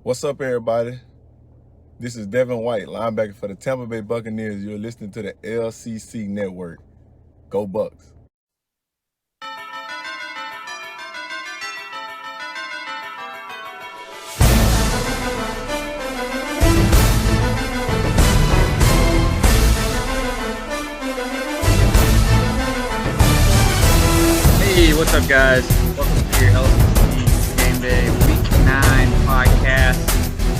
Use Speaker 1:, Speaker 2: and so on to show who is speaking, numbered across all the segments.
Speaker 1: What's up, everybody? This is Devin White, linebacker for the Tampa Bay Buccaneers. You're listening to the LCC Network. Go Bucks.
Speaker 2: Hey, what's up, guys? Welcome to your LCC Gameday Week 9 podcast.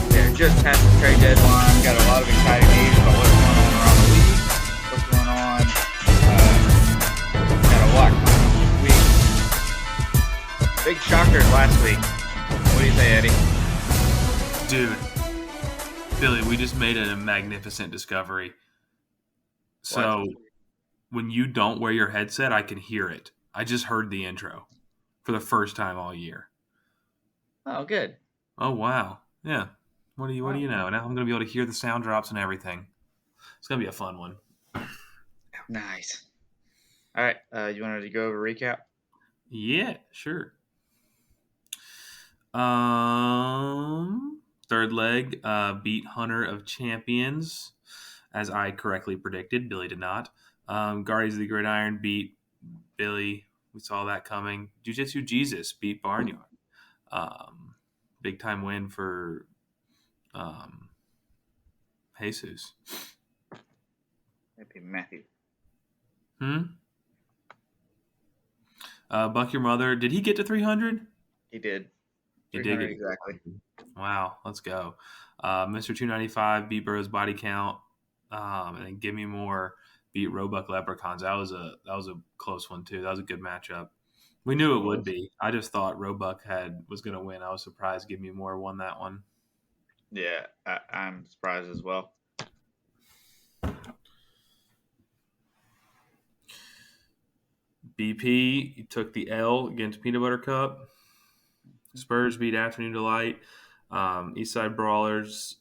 Speaker 2: They're just past the trade deadline. Got a lot of exciting news about what's going on around the league. What's going on? Got a lot coming this week. Big shockers last week. What do you say, Eddie?
Speaker 3: Dude, Billy, we just made a magnificent discovery. So when you don't wear your headset, I can hear it. I just heard the intro for the first time all year.
Speaker 2: Oh, good.
Speaker 3: Oh wow, yeah. What do you know? Now I'm gonna be able to hear the sound drops and everything. It's gonna be a fun one.
Speaker 2: Nice. All right, you wanted to go over recap?
Speaker 3: Yeah, sure. Third leg beat Hunter of Champions, as I correctly predicted. Billy did not. Guardians of the Gridiron beat Billy. We saw that coming. Jiu-Jitsu Jesus beat Barnyard. Big time win for Jesus.
Speaker 2: Maybe Matthew.
Speaker 3: Buck your mother. Did he get to 300?
Speaker 2: He did.
Speaker 3: He did get
Speaker 2: exactly.
Speaker 3: Wow, let's go. Mr. 295 beat Burrow's Body Count, and then Give Me More beat Roebuck Leprechauns. That was a close one too. That was a good matchup. We knew it would be. I just thought Roebuck was going to win. I was surprised Give Me More won that one.
Speaker 2: Yeah, I'm surprised as well.
Speaker 3: BP took the L against Peanut Butter Cup. Spurs beat Afternoon Delight. Eastside Brawlers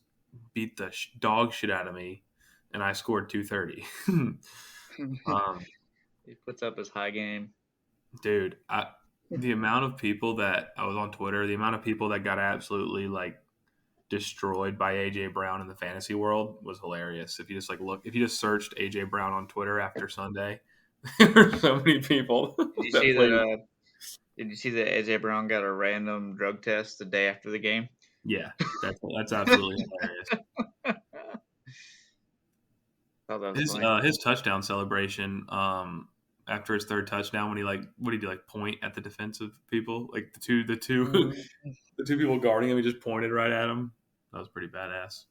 Speaker 3: beat the dog shit out of me, and I scored 230.
Speaker 2: He puts up his high game.
Speaker 3: Dude, the amount of people that I was on Twitter, the amount of people that got absolutely destroyed by AJ Brown in the fantasy world was hilarious. If you just if you just searched AJ Brown on Twitter after Sunday, there were so many people.
Speaker 2: Did you see that AJ Brown got a random drug test the day after the game?
Speaker 3: Yeah, that's absolutely hilarious. His touchdown celebration after his third touchdown, when he what did he do, point at the defensive people, the two the two people guarding him, he just pointed right at him. That was pretty badass.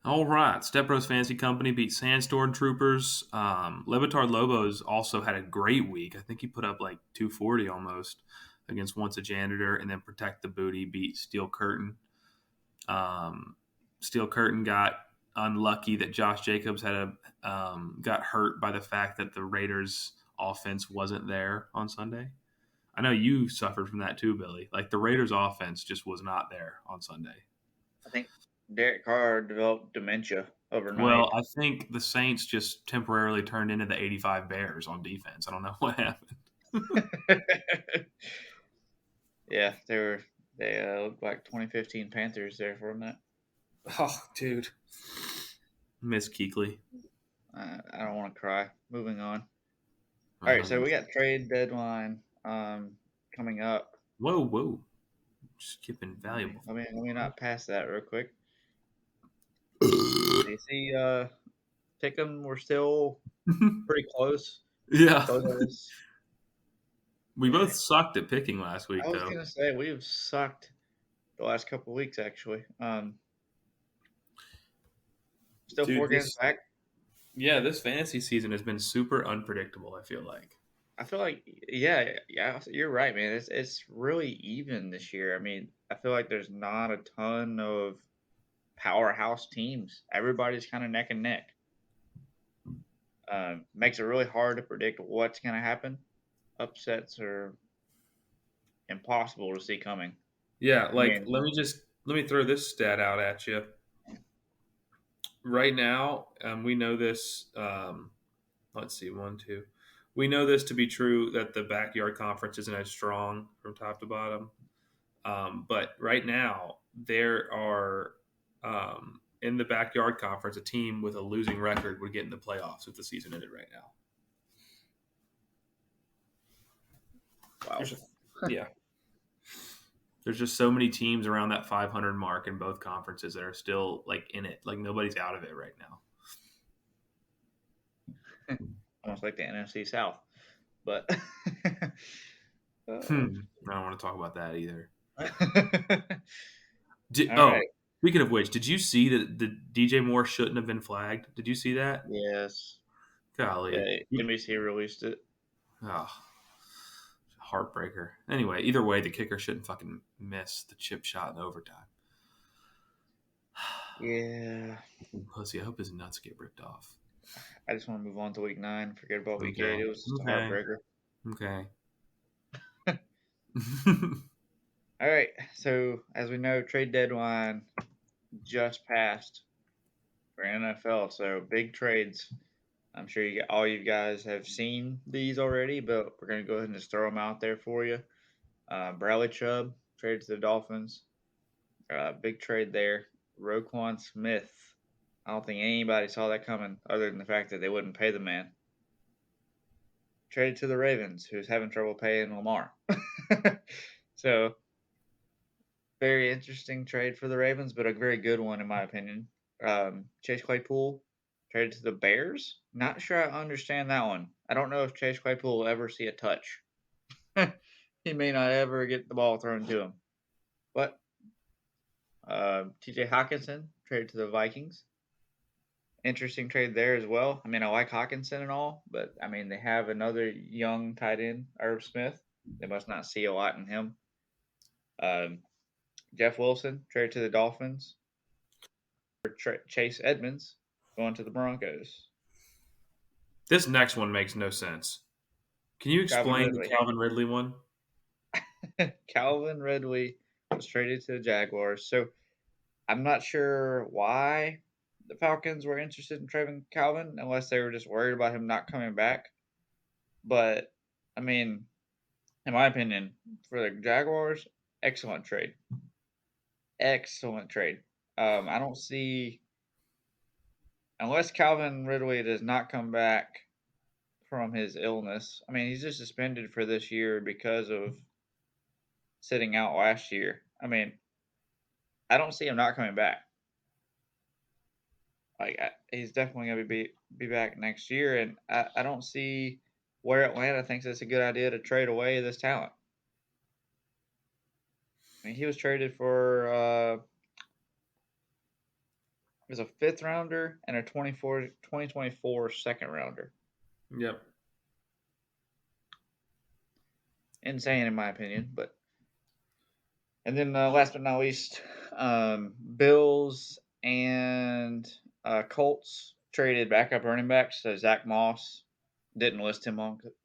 Speaker 3: All right, Step Bros Fantasy Company beat Sandstorm Troopers. Levitard Lobos also had a great week. I think he put up 240 almost against Once a Janitor, and then Protect the Booty beat Steel Curtain. Steel Curtain got unlucky that Josh Jacobs got hurt by the fact that the Raiders' offense wasn't there on Sunday. I know you suffered from that too, Billy. The Raiders' offense just was not there on Sunday.
Speaker 2: I think Derek Carr developed dementia overnight.
Speaker 3: Well, I think the Saints just temporarily turned into the 85 Bears on defense. I don't know what happened.
Speaker 2: Yeah, they looked like 2015 Panthers there for a minute.
Speaker 3: Oh, dude. Miss Kuechly.
Speaker 2: I don't want to cry. Moving on. All right, so we got trade deadline coming up.
Speaker 3: Whoa. Skipping valuable.
Speaker 2: Let me not pass that real quick. You see, Pick'em, we're still pretty close.
Speaker 3: Yeah. We both sucked at picking last week,
Speaker 2: I was going to say, we've sucked the last couple of weeks, actually. Still 4 games back.
Speaker 3: Yeah, this fantasy season has been super unpredictable, I feel like.
Speaker 2: Yeah, you're right, man. It's really even this year. I mean, I feel like there's not a ton of powerhouse teams. Everybody's kind of neck and neck. Makes it really hard to predict what's going to happen. Upsets are impossible to see coming.
Speaker 3: Yeah, let me throw this stat out at you. Right now, we know this. Let's see, 1, 2. We know this to be true, that the backyard conference isn't as strong from top to bottom. But right now, there are in the backyard conference, a team with a losing record would get in the playoffs if the season ended right now.
Speaker 2: Wow.
Speaker 3: Yeah. There's just so many teams around that 500 mark in both conferences that are still like in it. Like nobody's out of it right now.
Speaker 2: Almost like the NFC South. But
Speaker 3: I don't want to talk about that either.
Speaker 2: Right.
Speaker 3: Speaking of which, did you see that the DJ Moore shouldn't have been flagged? Did you see that?
Speaker 2: Yes.
Speaker 3: Golly.
Speaker 2: Yeah, NBC released it.
Speaker 3: Oh, heartbreaker. Anyway, either way, the kicker shouldn't fucking miss the chip shot in overtime.
Speaker 2: Yeah.
Speaker 3: Pussy, I hope his nuts get ripped off.
Speaker 2: I just want to move on to week 9. Forget about week 8. It was just a heartbreaker.
Speaker 3: Okay.
Speaker 2: All right. So, as we know, trade deadline just passed for NFL. So, big trades. I'm sure all you guys have seen these already, but we're going to go ahead and just throw them out there for you. Bradley Chubb traded to the Dolphins. Big trade there. Roquan Smith. I don't think anybody saw that coming other than the fact that they wouldn't pay the man. Traded to the Ravens, who's having trouble paying Lamar. So, very interesting trade for the Ravens, but a very good one in my opinion. Chase Claypool traded to the Bears. Not sure I understand that one. I don't know if Chase Claypool will ever see a touch. He may not ever get the ball thrown to him. But TJ Hawkinson traded to the Vikings. Interesting trade there as well. I mean, I like Hawkinson and all, but I mean, they have another young tight end, Irv Smith. They must not see a lot in him. Jeff Wilson traded to the Dolphins. Chase Edmonds going to the Broncos.
Speaker 3: This next one makes no sense. Can you explain the Calvin Ridley one?
Speaker 2: Calvin Ridley was traded to the Jaguars. So I'm not sure why the Falcons were interested in trading Calvin, unless they were just worried about him not coming back. But, I mean, in my opinion, for the Jaguars, excellent trade. Excellent trade. I don't see, unless Calvin Ridley does not come back from his illness. I mean, he's just suspended for this year because of sitting out last year. I mean, I don't see him not coming back. Like, he's definitely going to be back next year, and I don't see where Atlanta thinks it's a good idea to trade away this talent. I mean, he was traded for it was a 5th rounder and a 2024 second rounder.
Speaker 3: Yep.
Speaker 2: Insane in my opinion, but. And then last but not least, Bills and Colts traded backup running backs. So Zach Moss didn't list him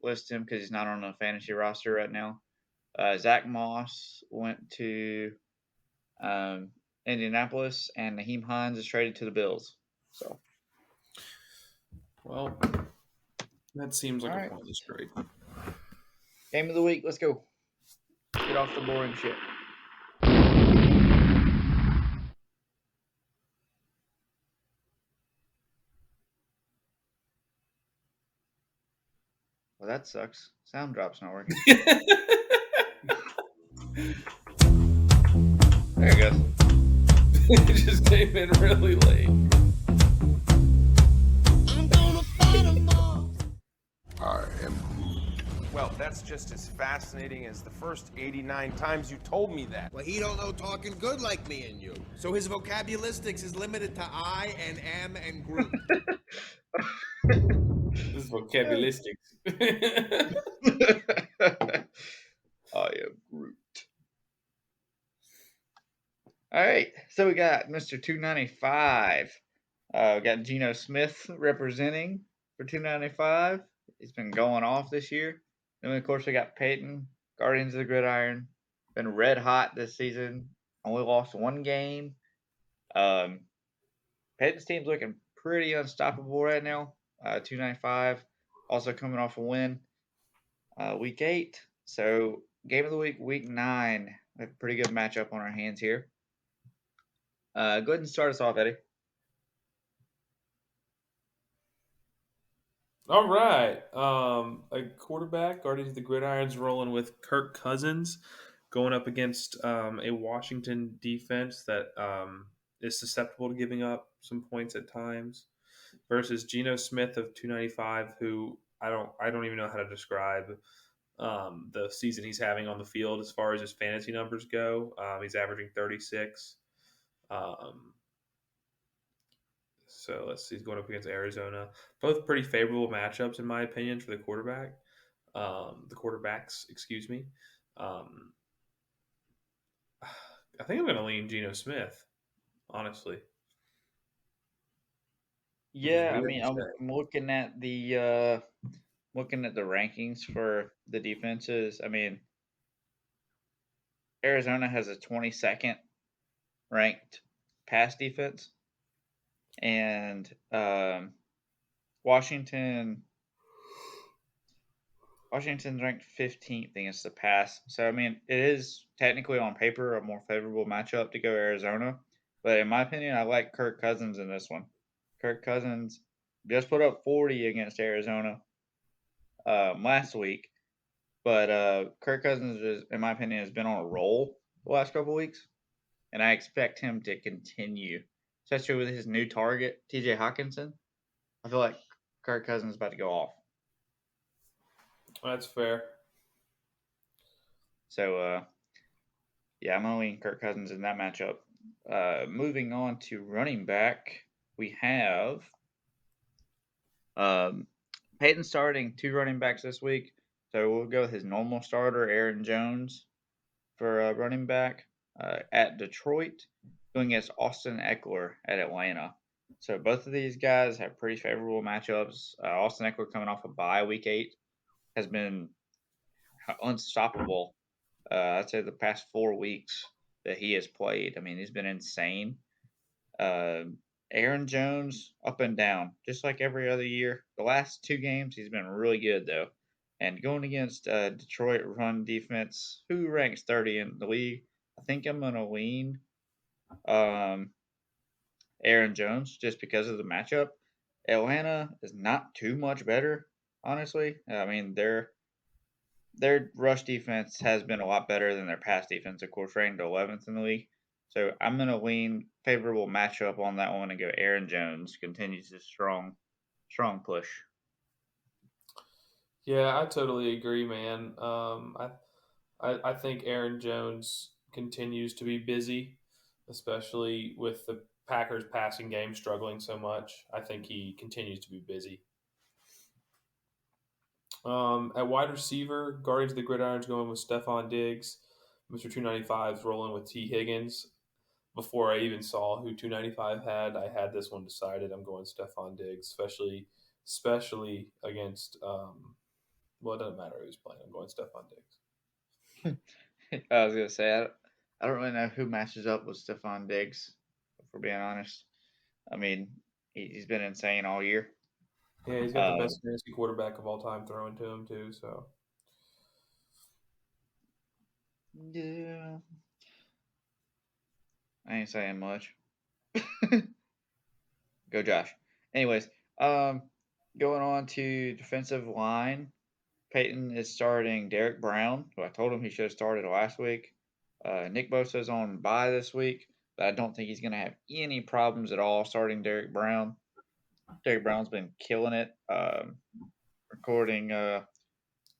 Speaker 2: because he's not on a fantasy roster right now. Zach Moss went to Indianapolis, and Naheem Hines is traded to the Bills. So,
Speaker 3: well, that seems like a pointless trade.
Speaker 2: Game of the week. Let's go. Get off the boring shit. Well, that sucks. Sound drop's not working. There it goes.
Speaker 3: It just came in really late.
Speaker 1: I am.
Speaker 4: Well, that's just as fascinating as the first 89 times you told me that.
Speaker 5: Well, he don't know talking good like me and you. So his vocabularistics is limited to I and am and Groot.
Speaker 3: This is vocabularistics.
Speaker 2: I am Groot. All right, so we got Mr. 295. We got Geno Smith representing for 295. He's been going off this year. Then, of course, we got Peyton, Guardians of the Gridiron. Been red hot this season. Only lost one game. Peyton's team's looking pretty unstoppable right now. 295. also coming off a win week 8. So game of the week 9. We have a pretty good matchup on our hands here. Go ahead and start us off, Eddie.
Speaker 3: All right. A quarterback, Guardians of the Gridiron's rolling with Kirk Cousins, going up against a Washington defense that is susceptible to giving up some points at times, versus Geno Smith of 295, who I don't even know how to describe the season he's having on the field as far as his fantasy numbers go. He's averaging 36. So let's see, he's going up against Arizona. Both pretty favorable matchups, in my opinion, for the quarterbacks, excuse me. I think I'm going to lean Geno Smith, honestly.
Speaker 2: Yeah, I
Speaker 3: Weird
Speaker 2: mean,
Speaker 3: to
Speaker 2: I'm
Speaker 3: say.
Speaker 2: looking at the rankings for the defenses. I mean, Arizona has a 22nd ranked pass defense, and Washington's ranked 15th against the pass. So I mean, it is technically on paper a more favorable matchup to go Arizona, but in my opinion, I like Kirk Cousins in this one. Kirk Cousins just put up 40 against Arizona last week, but Kirk Cousins, in my opinion, has been on a roll the last couple weeks, and I expect him to continue, especially with his new target, T.J. Hawkinson. I feel like Kirk Cousins is about to go off.
Speaker 3: That's fair.
Speaker 2: So, yeah, I'm going to lean Kirk Cousins in that matchup. Moving on to running back, we have Peyton starting 2 running backs this week. So we'll go with his normal starter, Aaron Jones, for running back at Detroit, going against Austin Eckler at Atlanta. So both of these guys have pretty favorable matchups. Austin Eckler, coming off a bye week 8, has been unstoppable. I'd say the past 4 weeks that he has played. I mean, he's been insane. Aaron Jones, up and down, just like every other year. The last 2 games, he's been really good, though. And going against Detroit run defense, who ranks 30 in the league, I think I'm going to lean Aaron Jones just because of the matchup. Atlanta is not too much better, honestly. I mean, their rush defense has been a lot better than their pass defense, of course, ranked 11th in the league. So I'm going to lean favorable matchup on that one and go Aaron Jones. Continues his strong push.
Speaker 3: Yeah, I totally agree, man. I think Aaron Jones continues to be busy, especially with the Packers passing game struggling so much. I think he continues to be busy. At wide receiver, Guardians of the Gridiron's going with Stephon Diggs. Mr. 295 is rolling with T. Higgins. Before I even saw who 295 had, I had this one decided. I'm going Stephon Diggs, especially against. Well, it doesn't matter who's playing. I'm going Stephon Diggs.
Speaker 2: I was going to say, I don't really know who matches up with Stephon Diggs, if we're being honest. I mean, he's been insane all year.
Speaker 3: Yeah, he's got the best fantasy quarterback of all time throwing to him, too. So,
Speaker 2: yeah, I ain't saying much. Go Josh. Anyways, going on to defensive line. Peyton is starting Derek Brown, who I told him he should have started last week. Nick Bosa's on bye this week, but I don't think he's going to have any problems at all starting Derek Brown. Derek Brown's been killing it, recording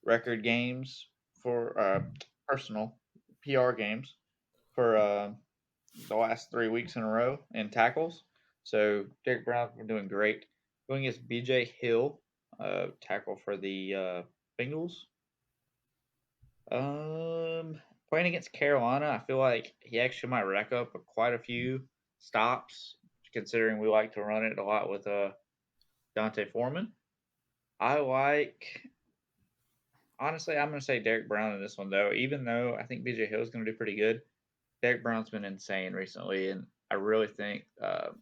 Speaker 2: record games for personal PR games for the last 3 weeks in a row in tackles. So Derek Brown's been doing great. Going against BJ Hill, tackle for the Bengals. Playing against Carolina, I feel like he actually might rack up quite a few stops, considering we like to run it a lot with Dante Foreman. Honestly, I'm going to say Derek Brown in this one, though. Even though I think BJ Hill is going to do pretty good, Derek Brown's been insane recently, and I really think that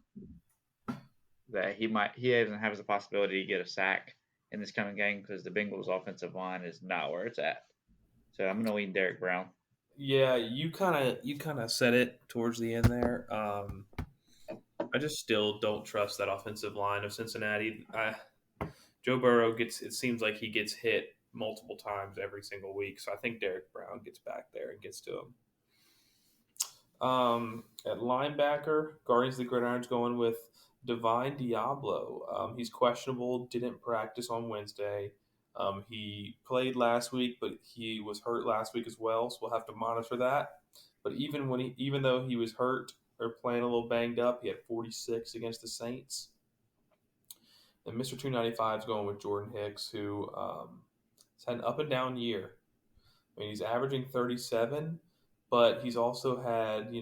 Speaker 2: he even has the possibility to get a sack in this coming game because the Bengals' offensive line is not where it's at. So I'm going to lean Derek Brown.
Speaker 3: Yeah, you kind of said it towards the end there. I just still don't trust that offensive line of Cincinnati. Joe Burrow it seems like he gets hit multiple times every single week. So I think Derek Brown gets back there and gets to him. At linebacker, Guardians of the Gridiron's going with Divine Diablo. He's questionable, didn't practice on Wednesday. He played last week, but he was hurt last week as well, so we'll have to monitor that. But even though he was hurt or playing a little banged up, he had 46 against the Saints. And Mr. 295 is going with Jordan Hicks, who has had an up and down year. I mean, he's averaging 37, but he's also had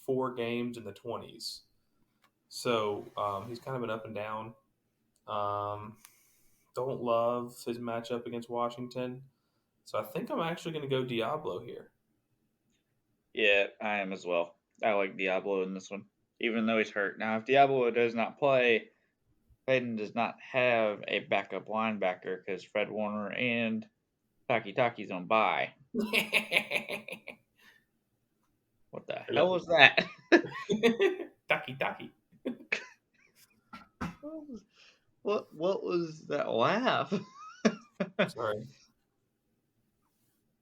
Speaker 3: 4 games in the 20s. So he's kind of been up and down. Don't love his matchup against Washington. So I think I'm actually going to go Diablo here.
Speaker 2: Yeah, I am as well. I like Diablo in this one, even though he's hurt. Now, if Diablo does not play, Peyton does not have a backup linebacker because Fred Warner and Taki's on bye. What the hell was that?
Speaker 3: Taki.
Speaker 2: What was that laugh?
Speaker 3: Sorry.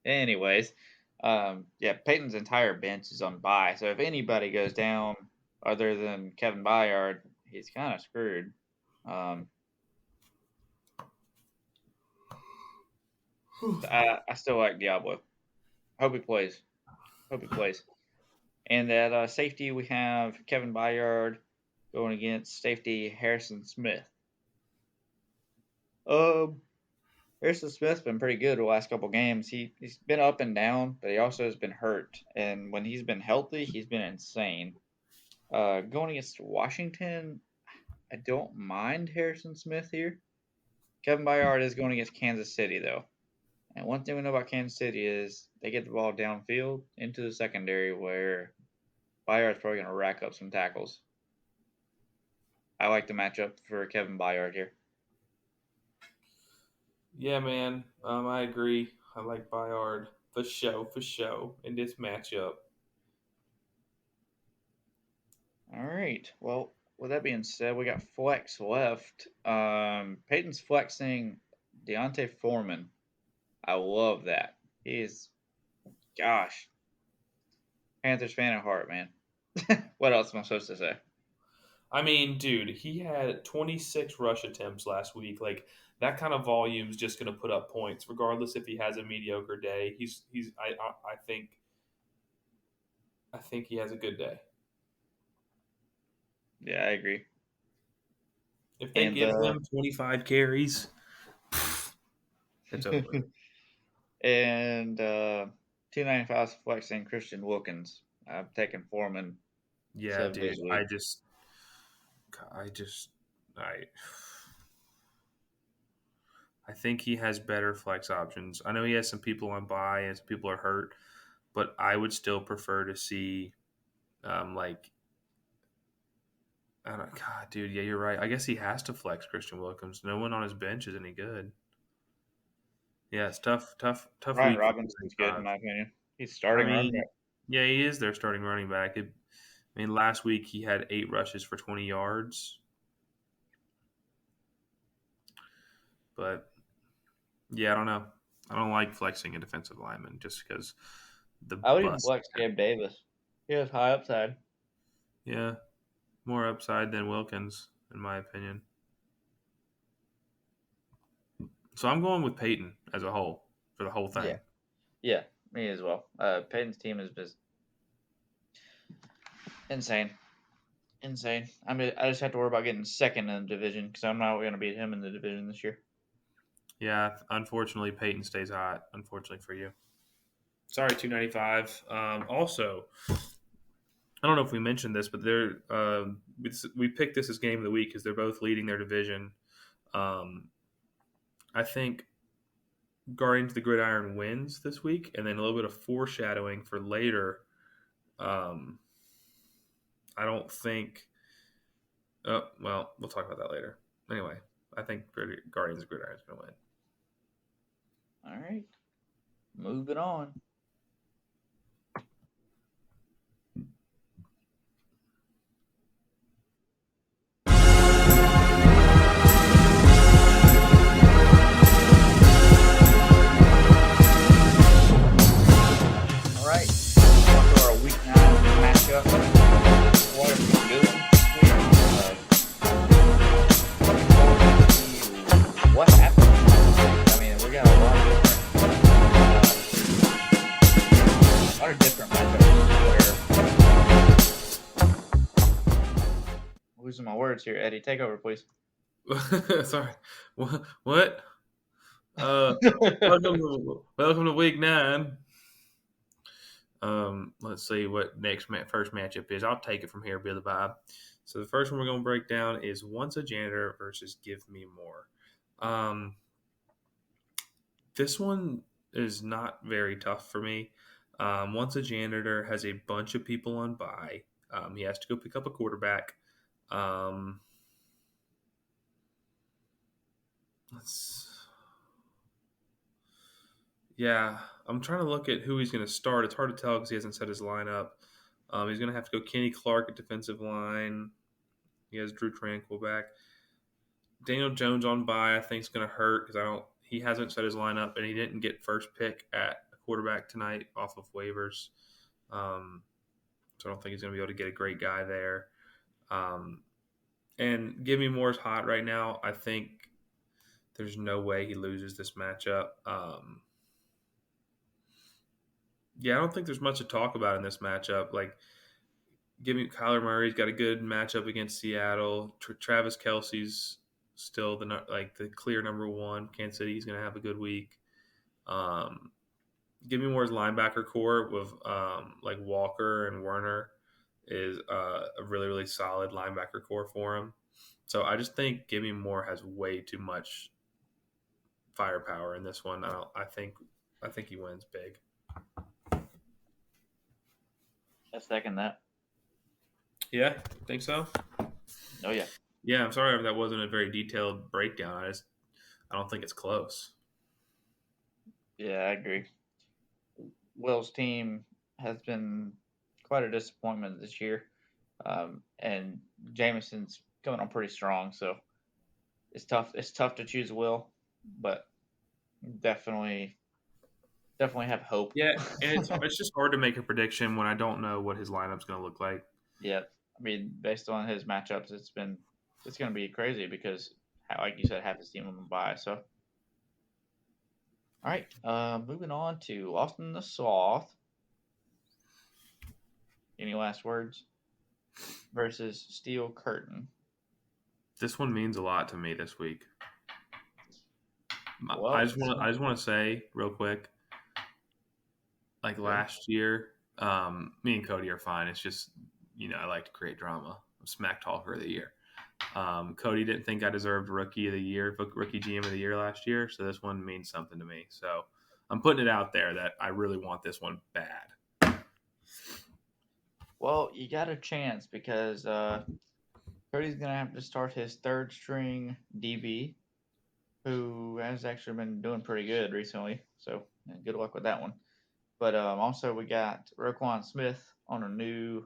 Speaker 2: Anyways, Peyton's entire bench is on bye. So if anybody goes down other than Kevin Byard, he's kind of screwed. I still like Diablo. Hope he plays. And at safety, we have Kevin Byard going against safety Harrison Smith. Harrison Smith's been pretty good the last couple games. He's been up and down, but he also has been hurt. And when he's been healthy, he's been insane. Going against Washington, I don't mind Harrison Smith here. Kevin Byard is going against Kansas City, though. And one thing we know about Kansas City is they get the ball downfield into the secondary where Byard's probably going to rack up some tackles. I like the matchup for Kevin Byard here.
Speaker 3: Yeah, man. I agree. I like Byard for show in this matchup.
Speaker 2: All right. Well, with that being said, we got flex left. Peyton's flexing Deontay Foreman. I love that. Panthers fan at heart, man. What else am I supposed to say?
Speaker 3: I mean, dude, he had 26 rush attempts last week. Like, that kind of volume is just going to put up points, regardless if he has a mediocre day. I think he has a good day.
Speaker 2: Yeah, I agree.
Speaker 3: If they give him 25 carries, it's over.
Speaker 2: And 295 flexing Christian Wilkins. I'm taking Foreman.
Speaker 3: Yeah, dude. I think he has better flex options. I know he has some people on bye and some people are hurt, but I would still prefer to see, I don't know, God, dude. Yeah, you're right. I guess he has to flex Christian Wilkins. No one on his bench is any good. Yeah, it's tough.
Speaker 2: Ryan
Speaker 3: week.
Speaker 2: Robinson's good in my opinion. He's starting running back.
Speaker 3: Yeah, he is their starting running back. Last week he had 8 rushes for 20 yards. But, yeah, I don't know. I don't like flexing a defensive lineman just because
Speaker 2: I would even flex Gabe Davis. He has high upside.
Speaker 3: Yeah, more upside than Wilkins, in my opinion. So I'm going with Peyton as a whole for the whole thing.
Speaker 2: Yeah, me as well. Peyton's team is just insane. I just have to worry about getting second in the division because I'm not going to beat him in the division this year.
Speaker 3: Yeah, unfortunately, Peyton stays hot. Unfortunately for you. Sorry, 295. Also, I don't know if we mentioned this, but we picked this as game of the week because they're both leading their division. I think Guardians of the Gridiron wins this week, and then a little bit of foreshadowing for later. I don't think. Oh, well, we'll talk about that later. Anyway, I think Guardians of Gridiron is going to win.
Speaker 2: All right. Moving on. All right. On to our week 9 matchup. What are we doing here? Looking forward to see what happens. I mean, we got a lot of different matchups. Losing my words here, Eddie. Take over, please.
Speaker 3: Sorry. What? Welcome to week 9. Let's see what first matchup is. I'll take it from here, Billy Bob. So the first one we're going to break down is Once a Janitor versus Give Me More. This one is not very tough for me. Once a Janitor has a bunch of people on bye. He has to go pick up a quarterback. I'm trying to look at who he's going to start. It's hard to tell because he hasn't set his lineup. He's going to have to go Kenny Clark at defensive line. He has Drew Tranquil back. Daniel Jones on bye, I think, is going to hurt because he hasn't set his lineup, and he didn't get first pick at a quarterback tonight off of waivers. So I don't think he's going to be able to get a great guy there. And Give Me More is hot right now. I think there's no way he loses this matchup. I don't think there's much to talk about in this matchup. Like, Kyler Murray's got a good matchup against Seattle. Travis Kelce's still the clear number 1. Kansas City, he's going to have a good week. Give Me More's linebacker core with like Walker and Werner is a really, really solid linebacker core for him. So I just think Give Me More has way too much firepower in this one. I think he wins big.
Speaker 2: I second that.
Speaker 3: Yeah, think so?
Speaker 2: Oh, yeah.
Speaker 3: Yeah, I'm sorry if that wasn't a very detailed breakdown. I don't think it's close.
Speaker 2: Yeah, I agree. Will's team has been quite a disappointment this year. And Jameson's coming on pretty strong, so it's tough. It's tough to choose Will, but definitely have hope.
Speaker 3: Yeah, and it's just hard to make a prediction when I don't know what his lineup's going to look like.
Speaker 2: Yeah, I mean, based on his matchups, it's going to be crazy because, like you said, half his team on bye. So, all right, moving on to Austin the Sloth. Any last words? Versus Steel Curtain.
Speaker 3: This one means a lot to me this week.
Speaker 2: Well,
Speaker 3: I just want to say real quick, like last year, me and Cody are fine. It's just, I like to create drama. I'm Smack Talker of the Year. Cody didn't think I deserved Rookie GM of the Year last year, so this one means something to me. So I'm putting it out there that I really want this one bad.
Speaker 2: Well, you got a chance because Cody's going to have to start his third string DB, who has actually been doing pretty good recently. So good luck with that one. But also we got Roquan Smith on a new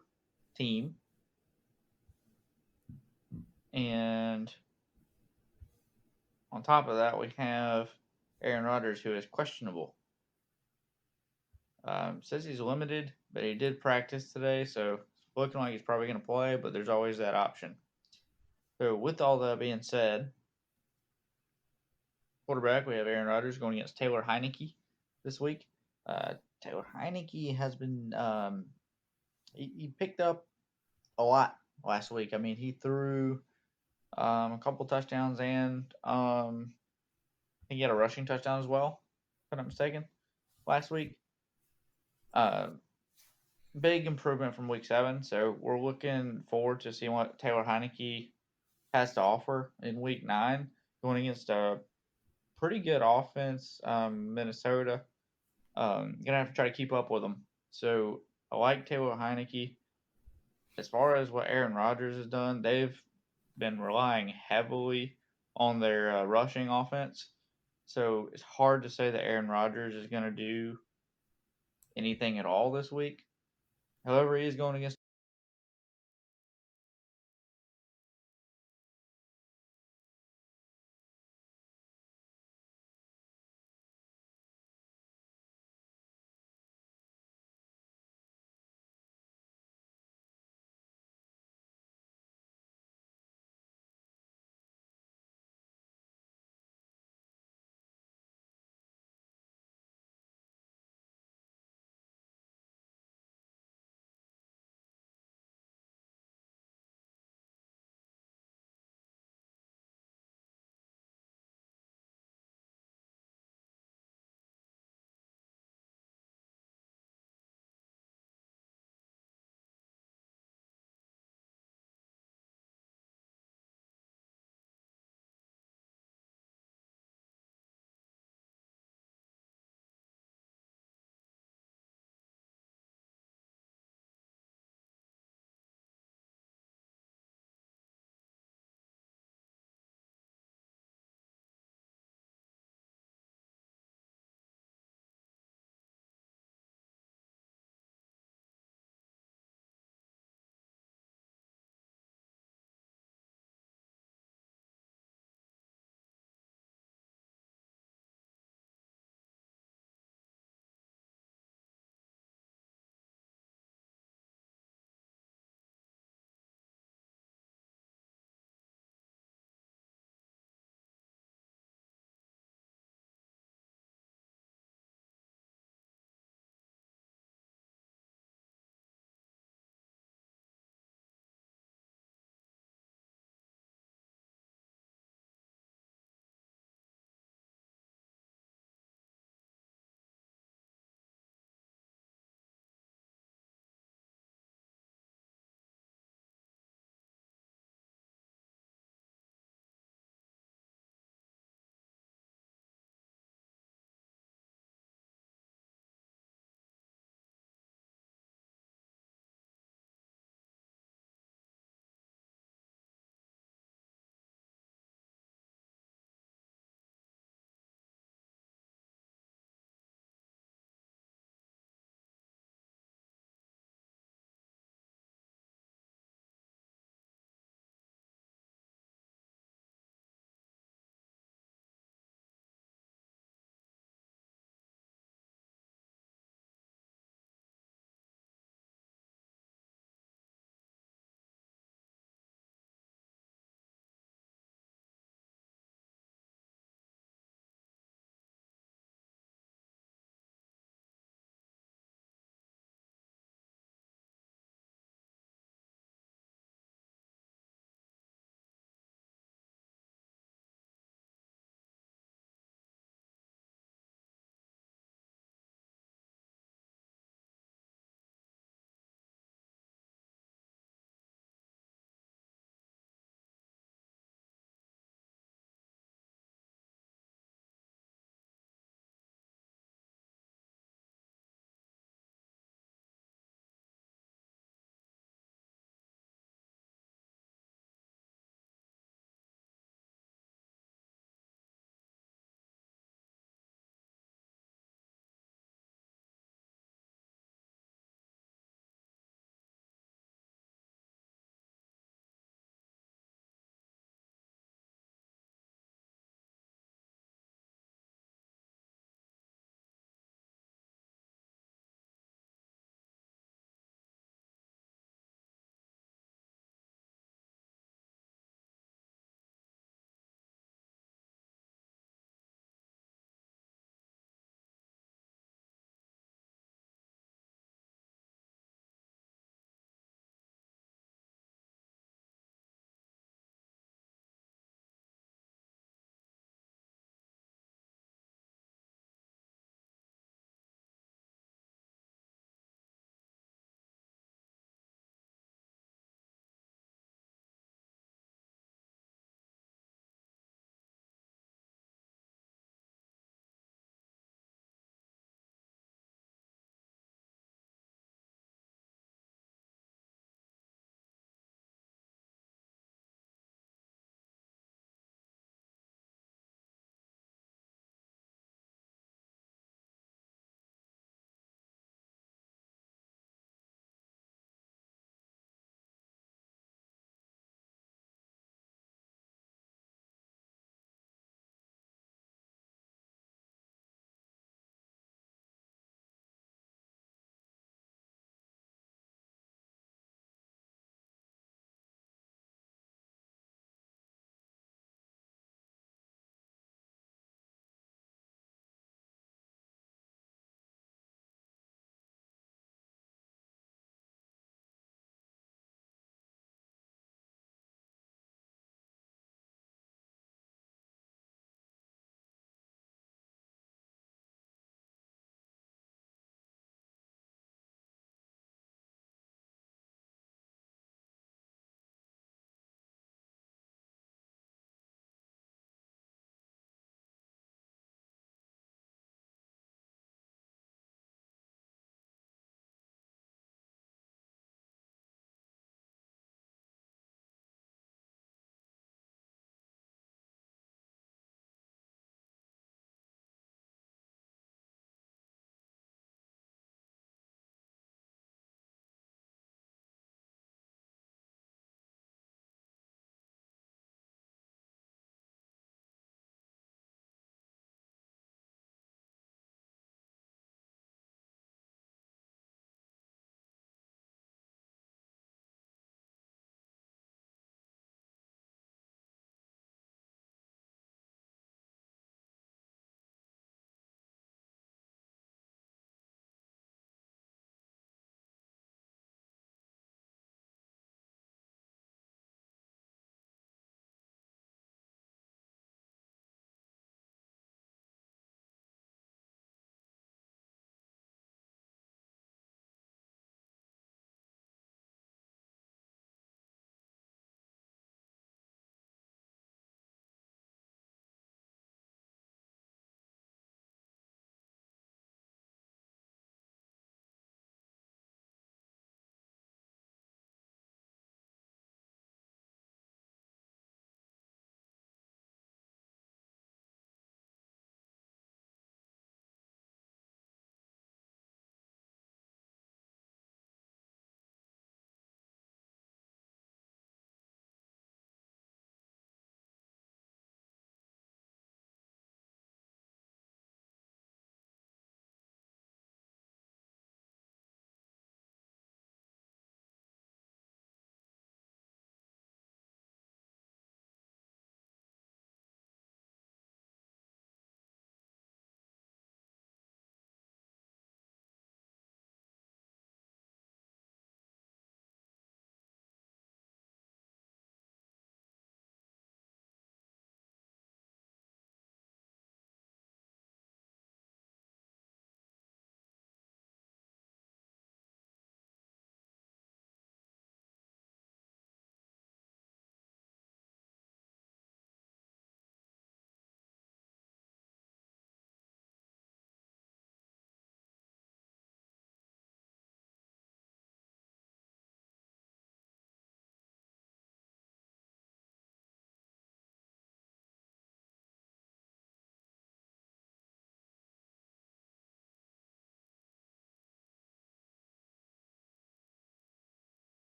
Speaker 2: team. And on top of that, we have Aaron Rodgers, who is questionable. Says he's limited, but he did practice today, so it's looking like he's probably going to play, but there's always that option. So with all that being said, quarterback, we have Aaron Rodgers going against Taylor Heineke this week. Taylor Heineke has been he picked up a lot last week. I mean, he threw a couple touchdowns and I think he had a rushing touchdown as well, if I'm not mistaken, last week. Big improvement from week 7, so we're looking forward to seeing what Taylor Heineke has to offer in week 9, going against a pretty good offense, Minnesota. Gonna have to try to keep up with them. So I like Taylor Heineke. As far as what Aaron Rodgers has done, they've been relying heavily on their rushing offense. So it's hard to say that Aaron Rodgers is going to do anything at all this week. However, he is going against